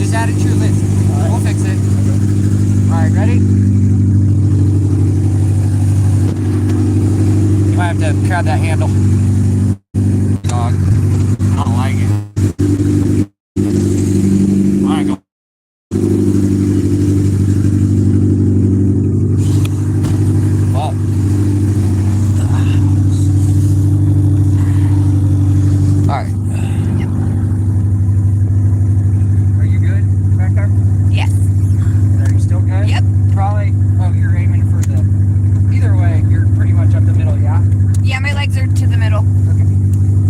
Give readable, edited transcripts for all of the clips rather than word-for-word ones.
Just add it to your list. Right. We'll fix it. Alright, ready? You might have to grab that handle. Dog. I don't like it. Alright, go. Well. Alright. Yep. Are you good back there? Yes. Are you still good? Yep. Probably. Oh, you're aiming for the... Either way, you're pretty much up the middle, yeah? Yeah, my legs are to the middle. Okay.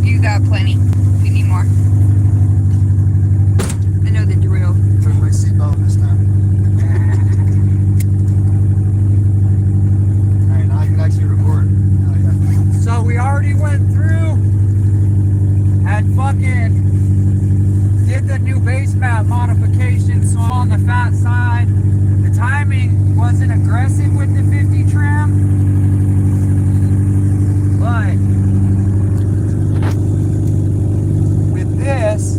You got plenty. If you need more. I know the drill. Turn my seatbelt this time. Alright, now I can actually record. Oh, yeah. So we already went through and fucking did the new base map modification, so I'm on the fat side. The timing wasn't aggressive with the 50 trim, but with this,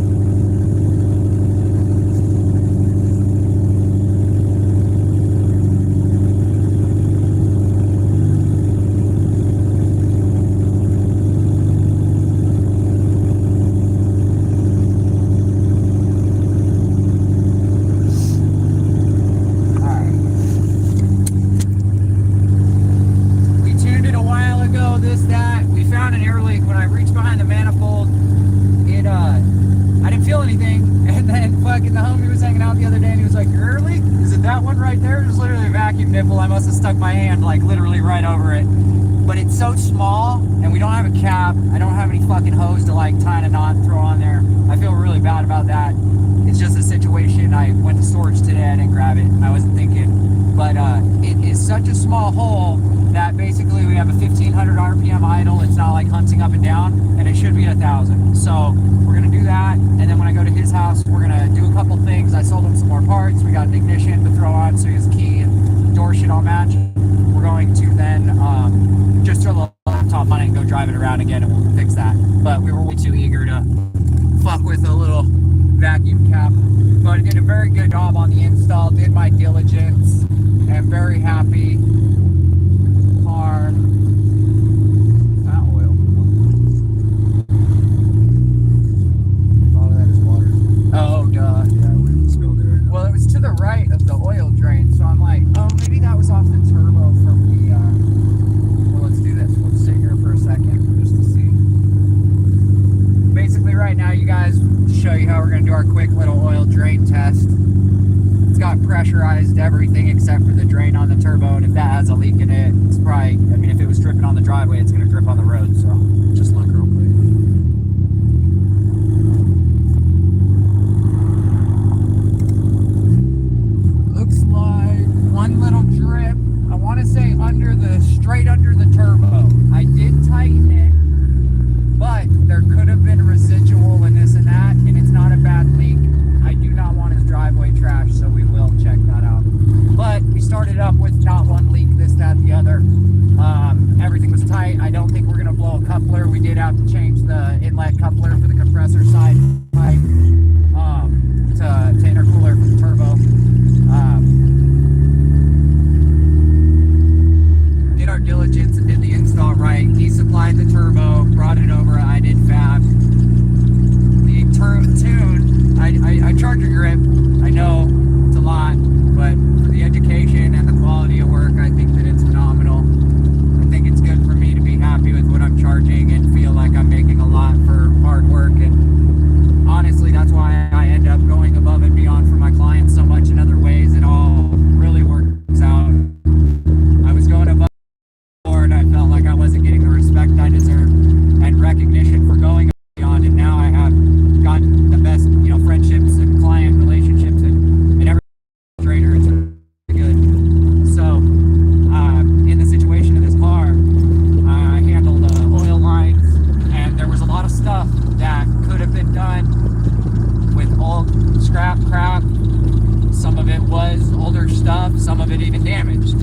nipple. I must have stuck my hand like literally right over it, but it's so small and we don't have a cap. I don't have any fucking hose to like tie a knot and throw on there. I feel really bad about that. It's just a situation. I went to storage today, I didn't grab it, I wasn't thinking, but it is such a small hole that basically we have a 1500 RPM idle. It's not like hunting up and down, and it should be at 1000. So we're gonna do that, and then when I go to his house, we're gonna do a couple things. I sold him some more parts. We got an ignition to throw on so his key and door should all match. We're going to then just throw the laptop on it and go drive it around again, and we'll fix that. But we were way too eager to fuck with a little vacuum cap. But I did a very good job on the install, did my diligence, and I'm very happy. Car. Not oil. All that is water. Oh, duh. Yeah, we spilled it right now. Well, it was to the right of the oil drain, so I'm like, oh, maybe that was off the turbo from the, well, let's do this. We'll sit here for a second just to see. Basically, right now, you guys, show you how we're going to do our quick little oil drain test. It's got pressurized everything except for the drain on the turbo, and if that has a leak in it, it's probably, I mean, if it was dripping on the driveway, it's going to drip on the road, so just look real quick. Looks like one little drip, I want to say straight under the turbo. I did tighten it, but there could have been a residual in this and that, and it's not a bad leak. I do not want his driveway trash, so we will check that out. But we started up with not one leak, this, that, the other. Everything was tight. I don't think we're going to blow a coupler. We did have to change the inlet coupler for the compressor side pipe to intercooler for the turbo. Did our diligence and did the install right. He supplied the turbo, brought it over. I did fab. The tune, I charge a grip. I know it's a lot, but for the education and the quality of work, I think that it's phenomenal. I think it's good for me to be happy with what I'm charging and feel like I'm making a lot for hard work. And honestly, that's why I end up going above and beyond for my clients so much in other ways. It all really works out. I was going above and I felt like I wasn't getting the respect I deserve and recognition for going beyond, and now I have gotten the best, friendships and client relationships and every trader. It's really good. So in the situation of this car, I handled oil lines, and there was a lot of stuff that could have been done with old scrap crap. Some of it was older stuff, some of it even damaged.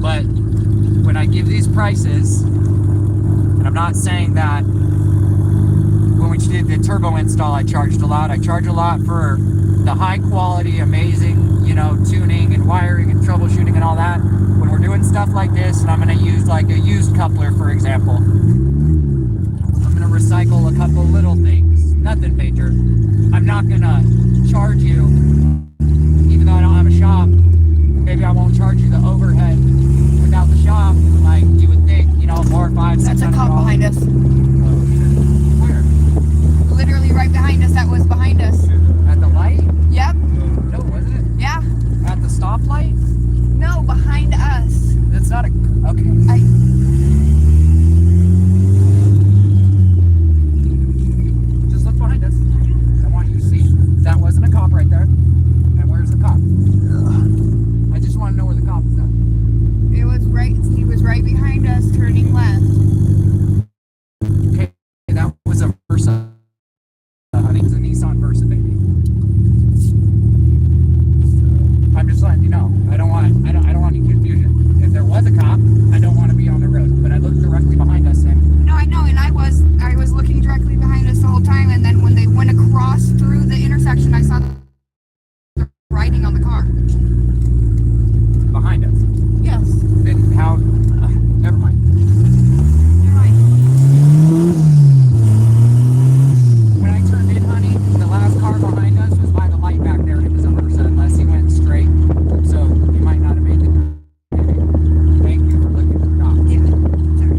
But when I give these prices, and I'm not saying that when we did the turbo install I charged a lot. I charge a lot for the high quality, amazing, you know, tuning and wiring and troubleshooting and all that. When we're doing stuff like this, and I'm going to use like a used coupler, for example, I'm going to recycle a couple little things, nothing major. I'm not going to charge you, even though I don't have a shop. Maybe I won't charge you the overhead without the shop, like you would think, you know, 4 or 5, 600. That's a cop behind us. Where? Literally right behind us. That was behind us. At the light? Yep. No, was it? Yeah. At the stoplight? No, behind us. That's not a... Okay. Just look behind us. I want you to see. That wasn't a cop right there. And where's the cop? I just want to know where the cop is at. It was right. He was right behind us, turning left. Okay, that was a Versa. I think it was a Nissan Versa, baby. I'm just letting you know. I don't want any confusion. If there was a cop, I don't want to be on the road. But I looked directly behind us and... No, I know, and I was looking directly behind us the whole time, and then when they went across through the intersection, I saw the writing on the car. Behind us. Yes. Then how... never mind. Never mind. When I turned in, honey, the last car behind us was by the light back there, and it was a Versa, unless he went straight. So, you might not have made it. Thank you for looking at the cop. Yeah. Sorry.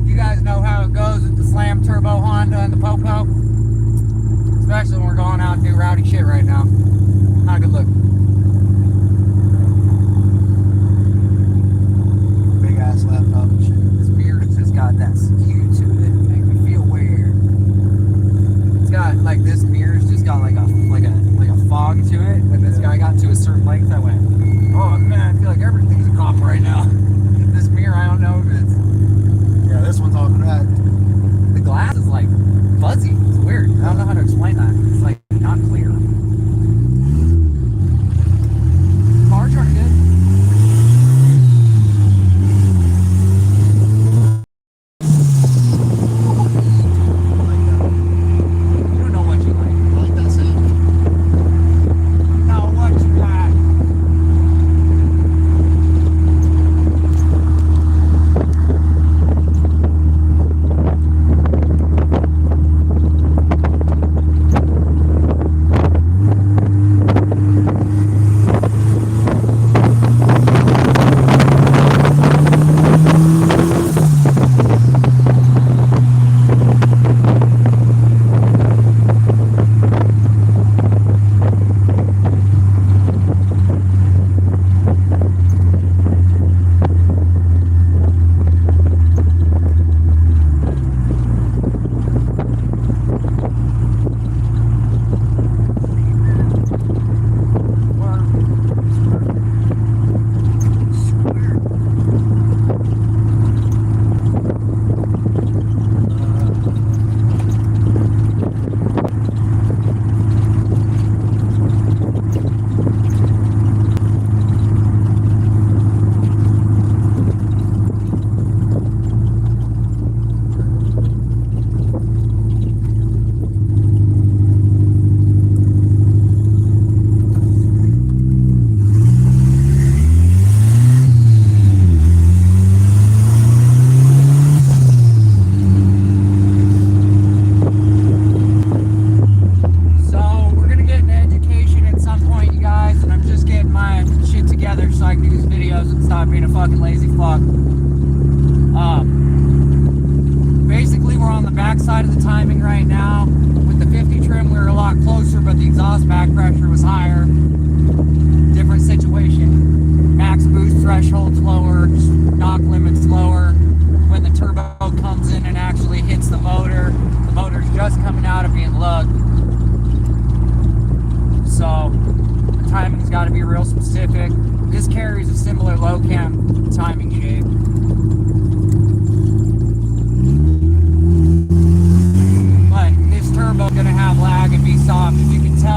You guys know how it goes with the Slam Turbo Honda and the Popo? Especially when we're going out and do rowdy shit right now. Not a good look. Big ass laptop and shit. This beard has just got that skew to it. Make me feel weird. It's got like this mirror's just got like a fog to it. When this guy got to a certain length, I went, oh man, I feel like everything's a cop right now. This mirror, I don't know if it's... Yeah, this one's all cracked. The glass is like fuzzy. It's weird. I don't know how to explain that. It's like not clear. Cars aren't good. You don't know what you like. I like that sound. No, what you like. fucking lazy fuck. Basically, we're on the backside of the timing right now. With the 50 trim, we were a lot closer, but the exhaust back pressure was higher. Different situation. Max boost threshold's lower, knock limit's lower. When the turbo comes in and actually hits the motor's just coming out of being lugged. So, the timing's got to be real specific. This carries a similar low cam timing shape. But this turbo's gonna have lag and be soft. As you can tell,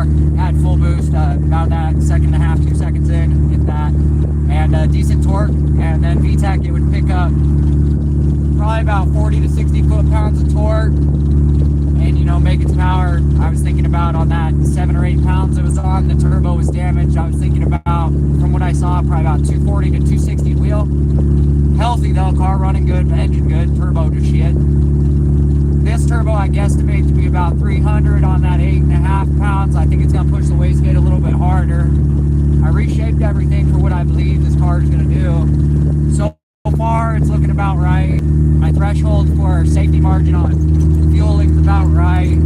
car had full boost, about that second and a half, 2 seconds in, hit that, and decent torque. And then VTEC, it would pick up probably about 40 to 60 foot-pounds of torque, and you know, make its power. I was thinking about on that 7 or 8 pounds it was on, the turbo was damaged. I was thinking about, from what I saw, probably about 240 to 260 wheel. Healthy though, car running good, engine good, turbo to shit. This turbo I guesstimate to be about 300 on that 8.5 pounds. I think it's gonna push the wastegate a little bit harder. I reshaped everything for what I believe this car is gonna do. So far, it's looking about right. My threshold for safety margin on fueling is about right.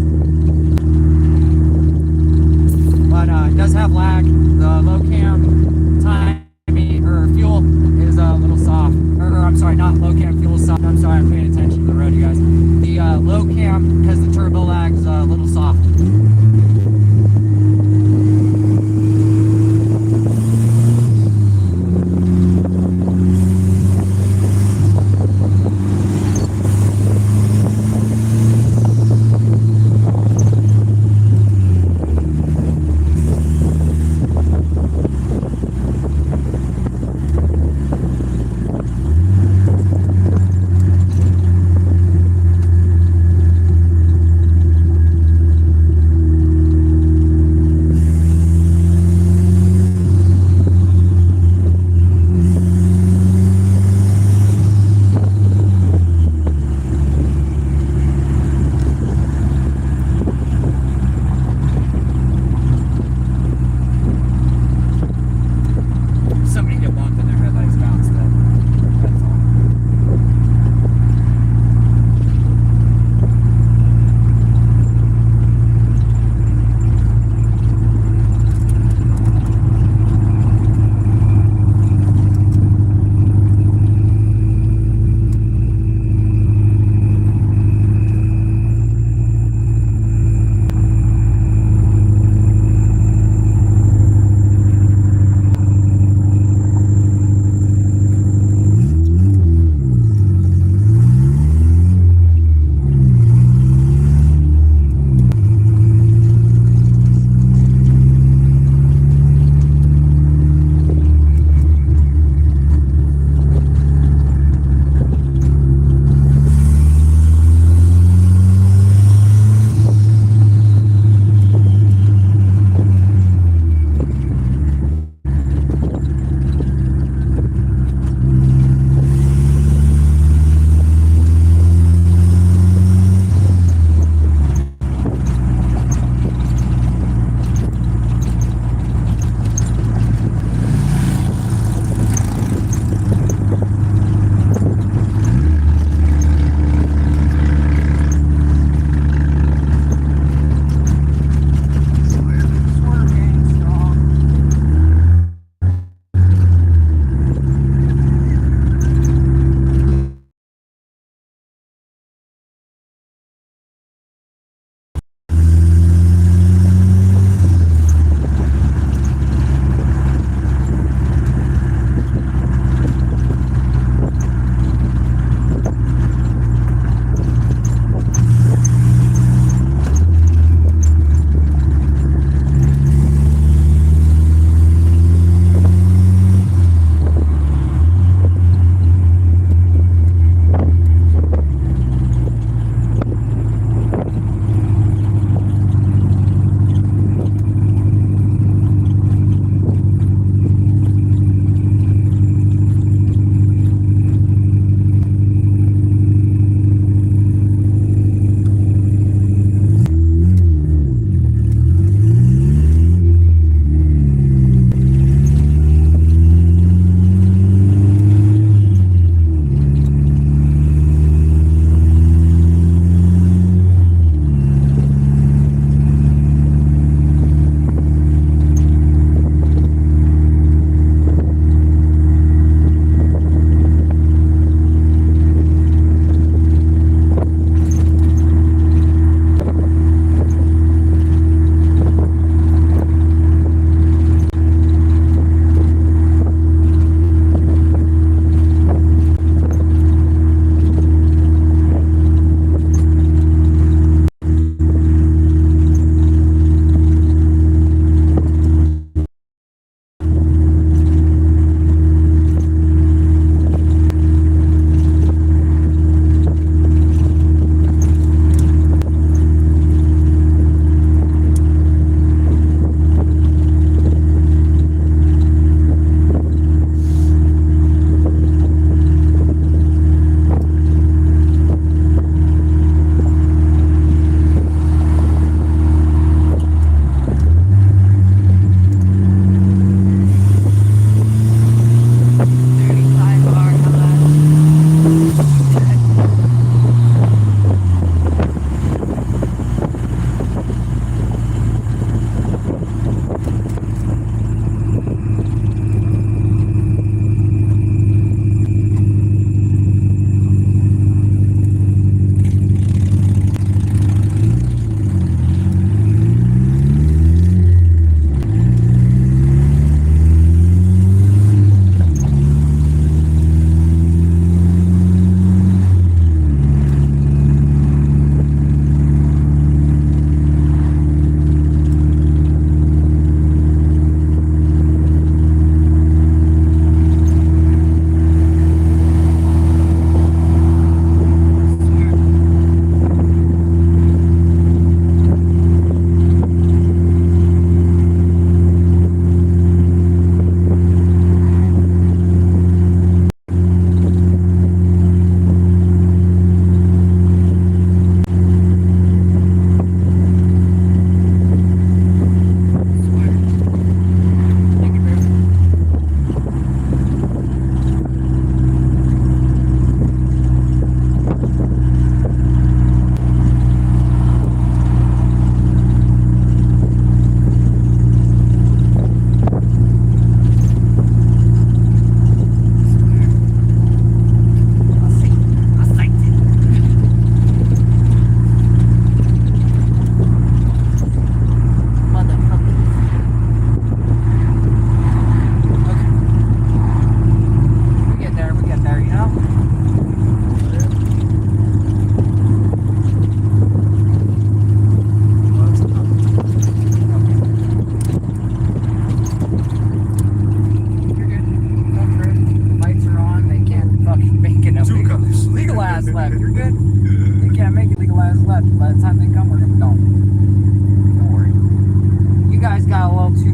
But it does have lag. The low cam timing or fuel is a little soft. Or I'm sorry, not low cam fuel is soft. I'm sorry, I'm paying attention to the road, you guys. The low cam, because the turbo lag is a little soft.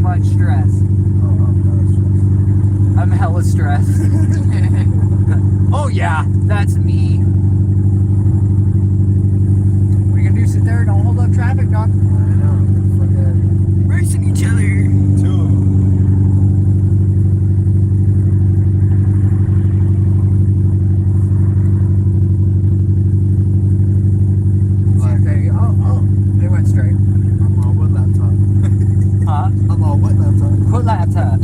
much stress. I'm hella stressed. Oh yeah, that's me. What are you gonna do? Sit there? Don't hold up traffic, dog. I know. Fucking Racing each other. two. Okay. Oh, they went straight. I'm all what laptop? Huh? I'm all what laptop? Quit laptop.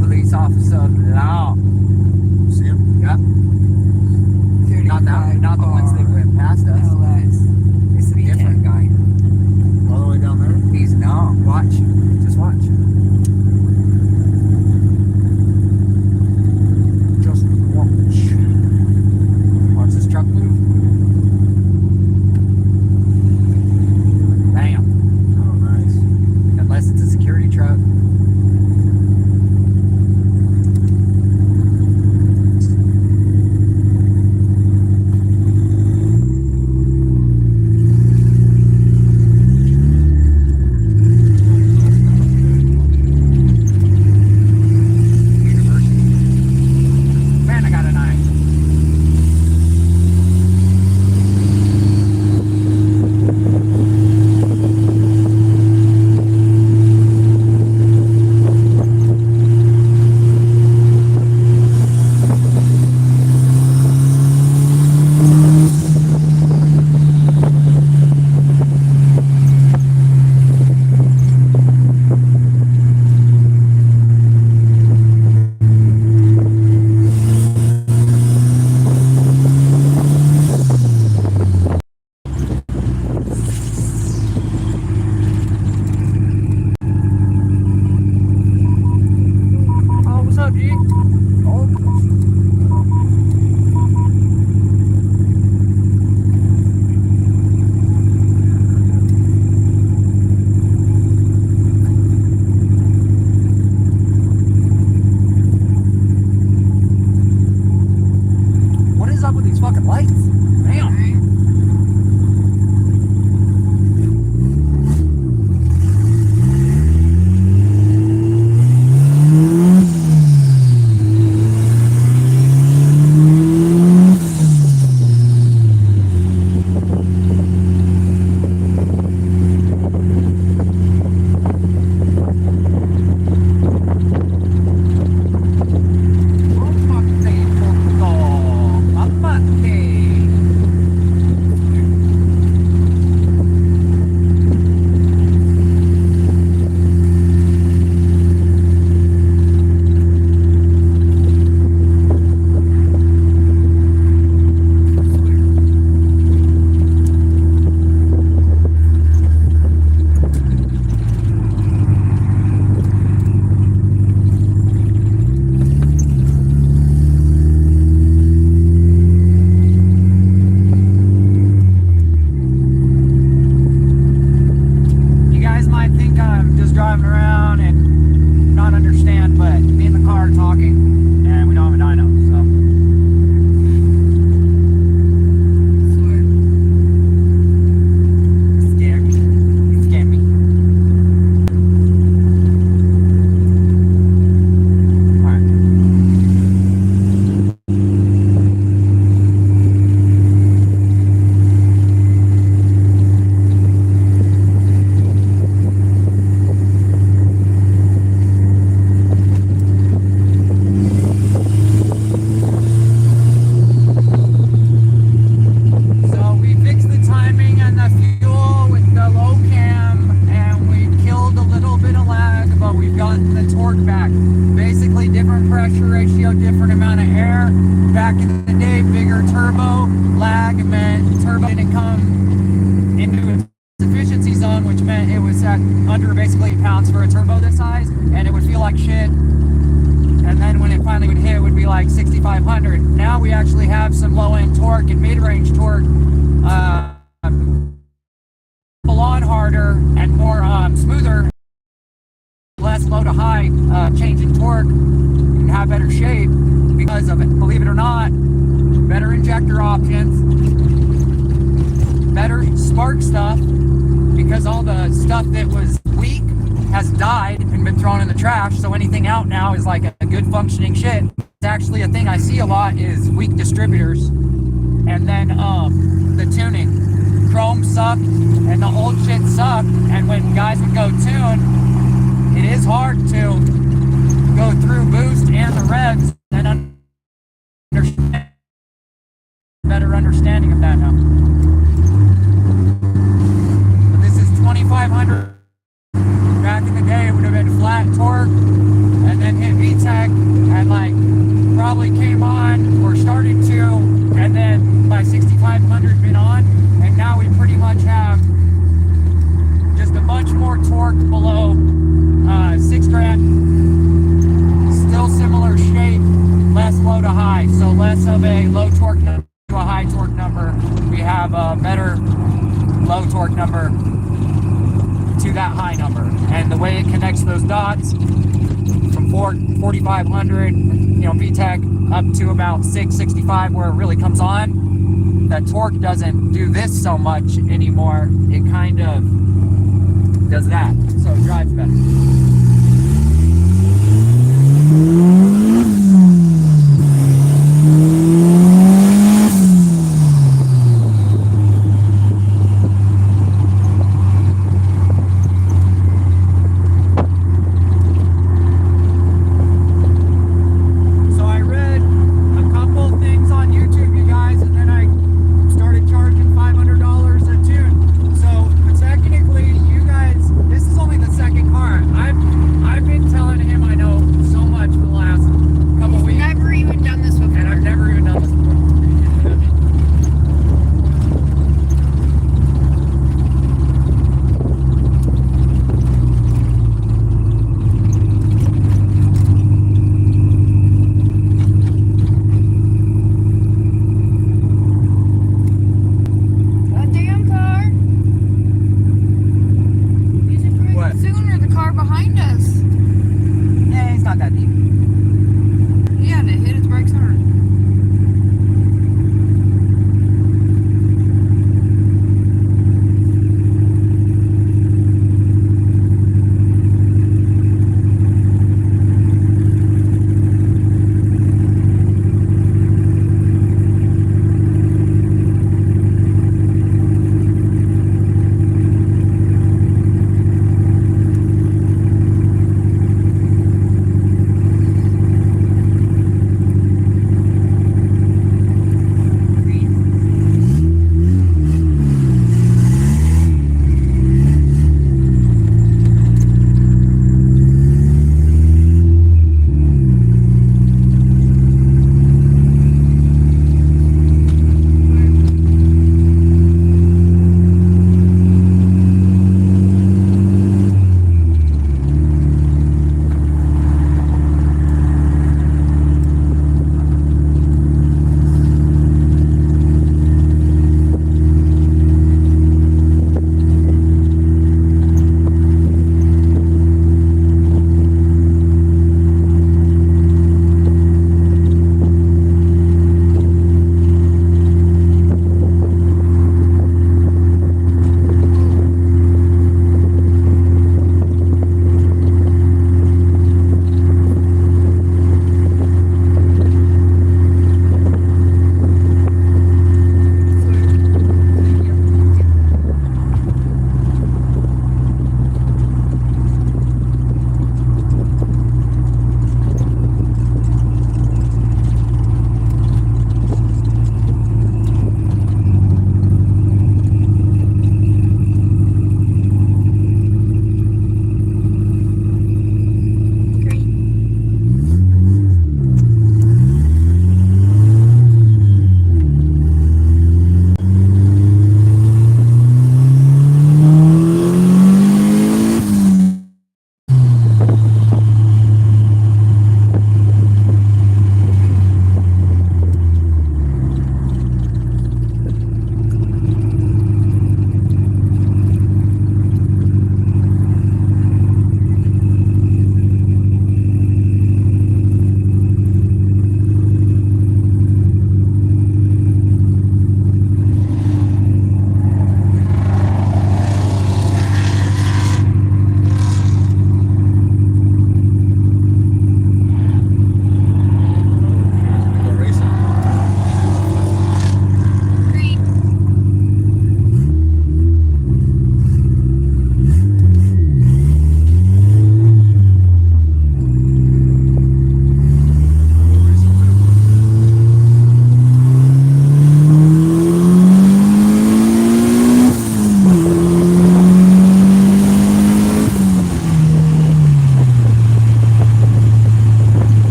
Police officer law. See him? Yep. 35 Not the ones that went past us. It's a different guy. All the way down there? He's no. Watch. Just watch. Just watch. Watch this truck move. Bam. Oh, nice. Unless it's a security truck. Man, I got a 9. Oh, what's up, G? Oh. What is up with these fucking lights? Damn. You guys might think I'm just driving around and not understand, but me and the car are talking, and we don't have a dyno, so. Scared me. You scared me. Alright. So we fixed the timing and the fuel with the low cam, and we killed a little bit of lag, but we've gotten the torque back. Basically different pressure ratio, different amount of air. Back in the day, bigger turbo, lag meant turbo didn't come into its efficiency zone, which meant it was at under basically pounds for a turbo this size, and it would feel like shit. And then when it finally would hit, it would be like 6,500. Now we actually have some low-end torque and mid-range torque harder and more smoother, less low to high change in torque, you can have better shape because of it. Believe it or not, better injector options, better spark stuff, because all the stuff that was weak has died and been thrown in the trash. So anything out now is like a good functioning shit. It's actually a thing I see a lot is weak distributors. And then the tuning. Chrome sucked and the old shit sucked. And when guys would go tune, it is hard to go through boost and the revs and understand, better understanding of that now. But this is 2500. Back in the day, it would have been flat torque and then hit VTEC and like probably came on or started to, and then by 6500 been on, and now we pretty much have just a bunch more torque below 6 grand. Still similar shape, less low to high, so less of a low torque number to a high torque number. We have a better low torque number to that high number, and the way it connects those dots from 4500, VTEC up to about 665 where it really comes on, that torque doesn't do this so much anymore. It kind of does that, so it drives better. I've been telling him I know so much for the last couple weeks. Never even done this before. And I've never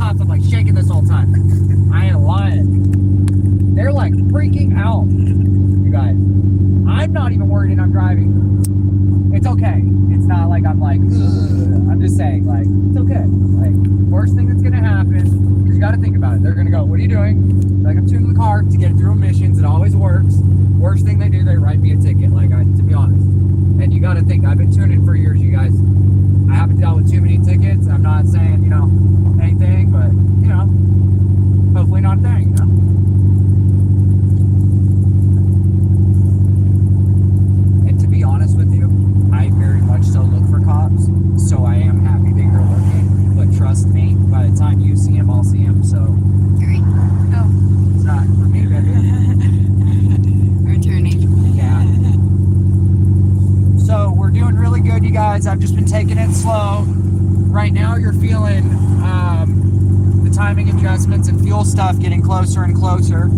cops, I'm like shaking this whole time. I ain't lying. They're like freaking out, you guys. I'm not even worried and I'm driving. It's okay. It's not like I'm like, ugh. I'm just saying, like, it's okay. Like, worst thing that's gonna happen, you gotta think about it. They're gonna go, what are you doing? Like, I'm tuning the car to get it through emissions. It always works. Worst thing they do, they write me a ticket, like, to be honest. And you gotta think, I've been tuning for years, you guys. I haven't dealt with too many tickets. I'm not saying, you know, anything, but, you know, hopefully not a thing, you know? And to be honest with you, I very much so look for cops, so I am happy that you're looking. But trust me, by the time you see him, I'll see him, so. Gary. Oh. It's not for me, baby. Returning. Yeah. So we're doing really good, you guys. I've just been taking it slow. Right now you're feeling the timing adjustments and fuel stuff getting closer and closer.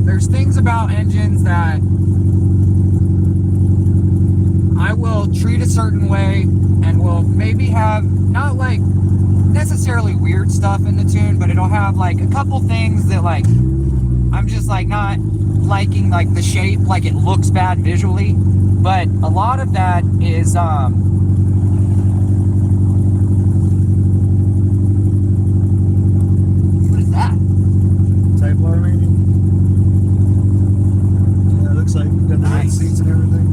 There's things about engines that I will treat a certain way and will maybe have not like necessarily weird stuff in the tune, but it'll have like a couple things that like I'm just like not liking, like the shape, like it looks bad visually, but a lot of that is what is that? Type R maybe? Yeah, it looks like you've got the right Nice. seats and everything.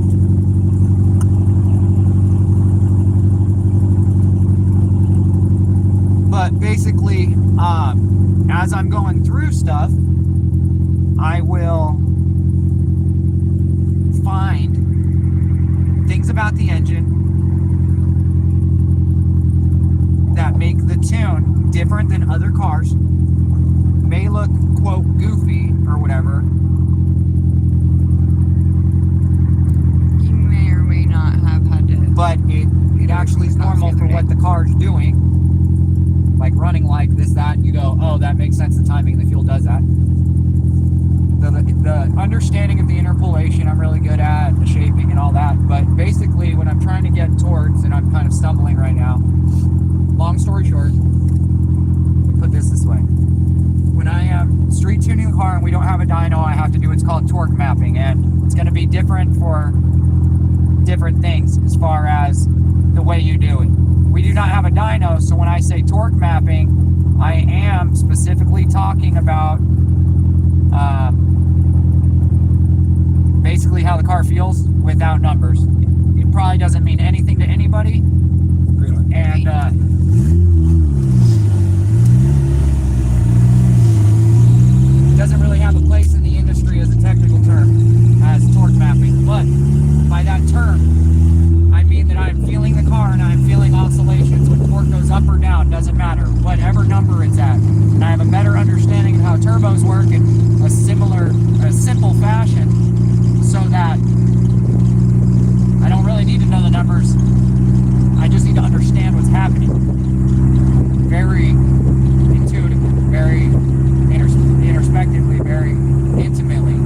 But basically, as I'm going through stuff, I will find things about the engine that make the tune different than other cars. May look, quote, goofy or whatever. You may or may not have had to. But it actually is normal for what the car's doing. Like running like this, that, you go, oh, that makes sense, the timing, the fuel does that. The understanding of the interpolation I'm really good at, the shaping and all that, but basically what I'm trying to get towards, and I'm kind of stumbling right now, long story short, let me put this way. When I am street tuning a car and we don't have a dyno, I have to do what's called torque mapping, and it's going to be different for different things as far as the way you do it. We do not have a dyno, so when I say torque mapping, I am specifically talking about basically how the car feels without numbers. It probably doesn't mean anything to anybody, Really? and doesn't really have a place in the industry as a technical term, as torque mapping. But by that term, I mean that I'm feeling the car and I'm feeling oscillations. When torque goes up or down, doesn't matter, whatever number it's at. And I have a better understanding of how turbos work in a simple fashion, so that I don't really need to know the numbers. I just need to understand what's happening. Very intuitively, very introspectively, very intimately.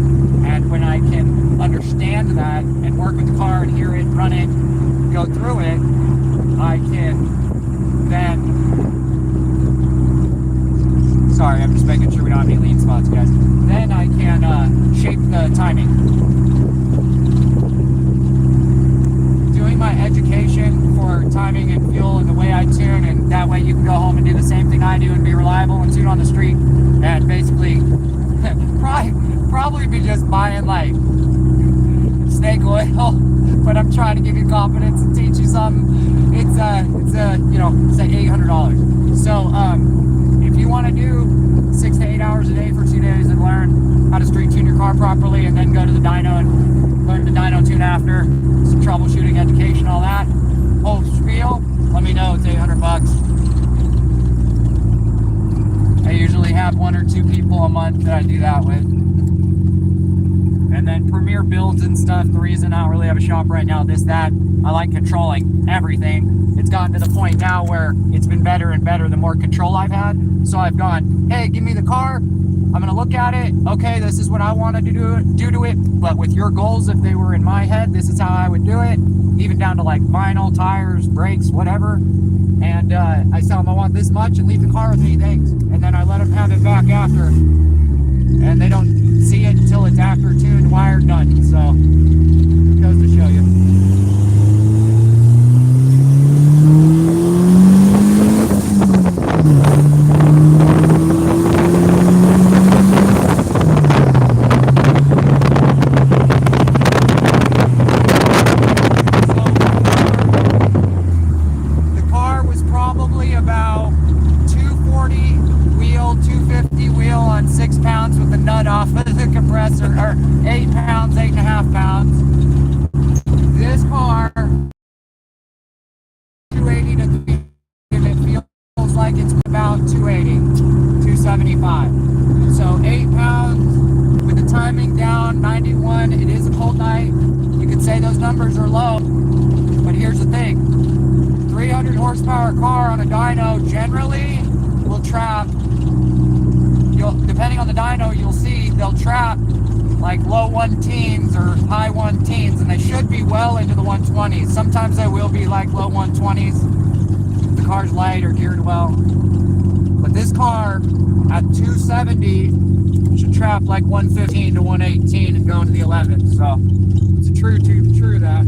And when I can understand that and work with the car and hear it, run it, go through it, I can then, sorry, I'm just making sure we don't have any lean spots, guys. Then I can shape the timing. Doing my education for timing and fuel and the way I tune, and that way you can go home and do the same thing I do and be reliable and tune on the street, and basically probably be just buying like snake oil, but I'm trying to give you confidence and teach you something. It's you know, say $800. So if you want to do 6 to 8 hours a day for 2 days and learn how to street tune your car properly, and then go to the dyno and learn the dyno tune after, some troubleshooting, education, all that whole spiel, let me know. It's $800. I usually have 1 or 2 people a month that I do that with. And then premier builds and stuff, the reason I don't really have a shop right now, this, that, I like controlling everything. It's gotten to the point now where it's been better and better the more control I've had. So I've gone, hey, give me the car, I'm gonna look at it, okay, this is what I wanted to do to it, but with your goals, if they were in my head, this is how I would do it, even down to like vinyl, tires, brakes, whatever. And I tell them I want this much and leave the car with me, thanks. And then I let them have it back after. And they don't see it until it's after tuned, wired, done. So, goes to show you. About 240 wheel, 250 wheel on 6 pounds with the nut off of the compressor, or 8 pounds, 8.5 pounds. This car, 280 to 300, and it feels like it's about 280, 275. So 8 pounds with the timing down, 91. It is a cold night. You could say those numbers are low, but here's the thing. 300 horsepower car on a dyno generally will trap, depending on the dyno, you'll see they'll trap like low 110s or high 110s, and they should be well into the 120s. Sometimes they will be like low 120s if the car's light or geared well. But this car at 270 should trap like 115 to 118 and go into the 11s. So it's a true that.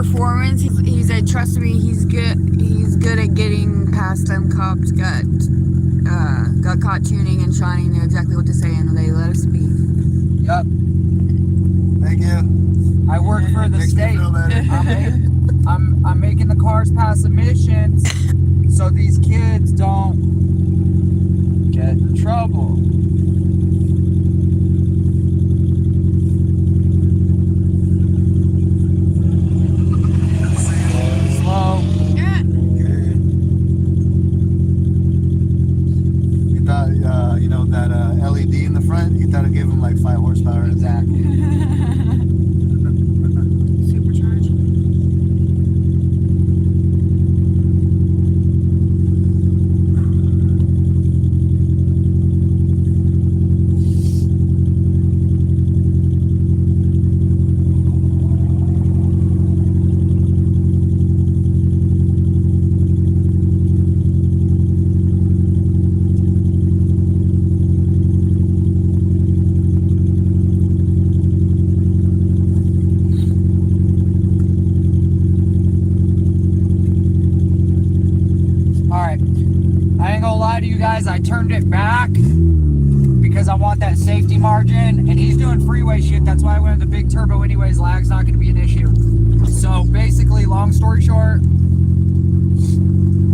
performance. He said, trust me, he's good at getting past them cops. Got caught tuning and Shawnee knew exactly what to say and they let us be. Yep. Thank you. I work for the Makes me state. feel better. I'm making the cars pass emissions so these kids don't trouble. Slow. Yeah. Good. You thought, you know, that LED in the front, you thought it gave him like 5 horsepower. Exactly. Supercharged. Alright, I ain't gonna lie to you guys, I turned it back because I want that safety margin, and he's doing freeway shit. That's why I went with the big turbo anyways. Lag's not gonna be an issue. So basically, long story short,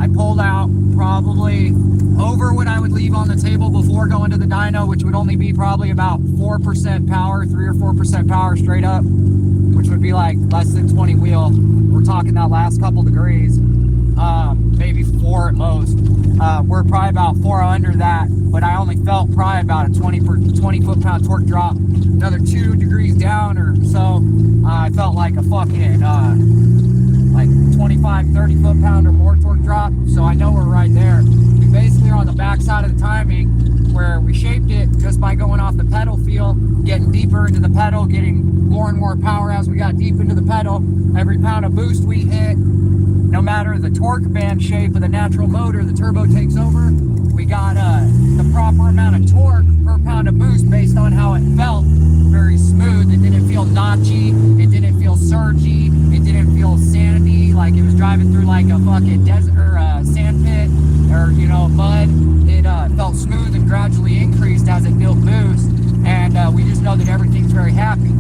I pulled out probably over what I would leave on the table before going to the dyno, which would only be probably about 4% power, 3 or 4% power straight up, which would be like less than 20 wheel. We're talking that last couple degrees. Maybe 4 at most. We're probably about 4 under that, but I only felt probably about a 20 foot-pound torque drop. Another 2 degrees down or so, I felt like a fucking like 25, 30 foot-pound or more torque drop. So I know we're right there. We basically are on the back side of the timing where we shaped it just by going off the pedal feel, getting deeper into the pedal, getting more and more power as we got deep into the pedal. Every pound of boost we hit, no matter the torque band shape of the natural motor, the turbo takes over. We got the proper amount of torque per pound of boost based on how it felt. Very smooth. It didn't feel notchy. It didn't feel surgy. It didn't feel sandy, like it was driving through like a fucking desert or sand pit or, you know, mud. It felt smooth and gradually increased as it built boost. And we just know that everything's very happy.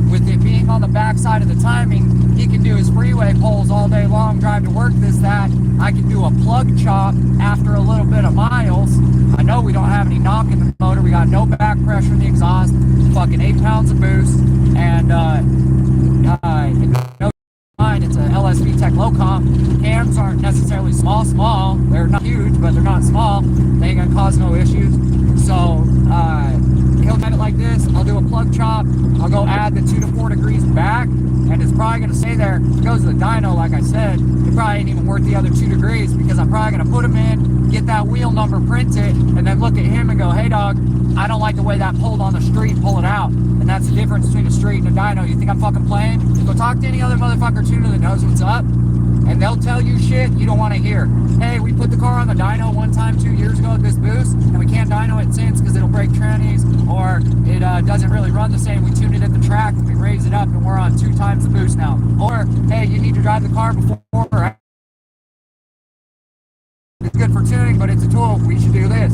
With it being on the back side of the timing, he can do his freeway pulls all day long, drive to work, this, that. I can do a plug chop after a little bit of miles. I know we don't have any knock in the motor. We got no back pressure in the exhaust, fucking 8 pounds of boost, and no mind, it's a LSvtec low comp. Cams aren't necessarily small. They're not huge, but they're not small. They ain't gonna cause no issues. So he'll have it like this. I'll do a plug chop. I'll go add the 2 to 4 degrees back, and it's probably gonna stay there. If it goes to the dyno, like I said, it probably ain't even worth the other 2 degrees because I'm probably gonna put him in, get that wheel number printed, and then look at him and go, hey dog, I don't like the way that pulled on the street, pull it out. And that's the difference between a street and a dyno. You think I'm fucking playing? Go talk to any other motherfucker tuner that knows what's up, and they'll tell you shit you don't want to hear. Hey, we put the car on the dyno one time 2 years ago at this boost, and we can't dyno it since because it'll break trannies, or it doesn't really run the same. We tuned it at the track and we raised it up and we're on 2 times the boost now. Or, hey, you need to drive the car before. It's good for tuning, but it's a tool. We should do this.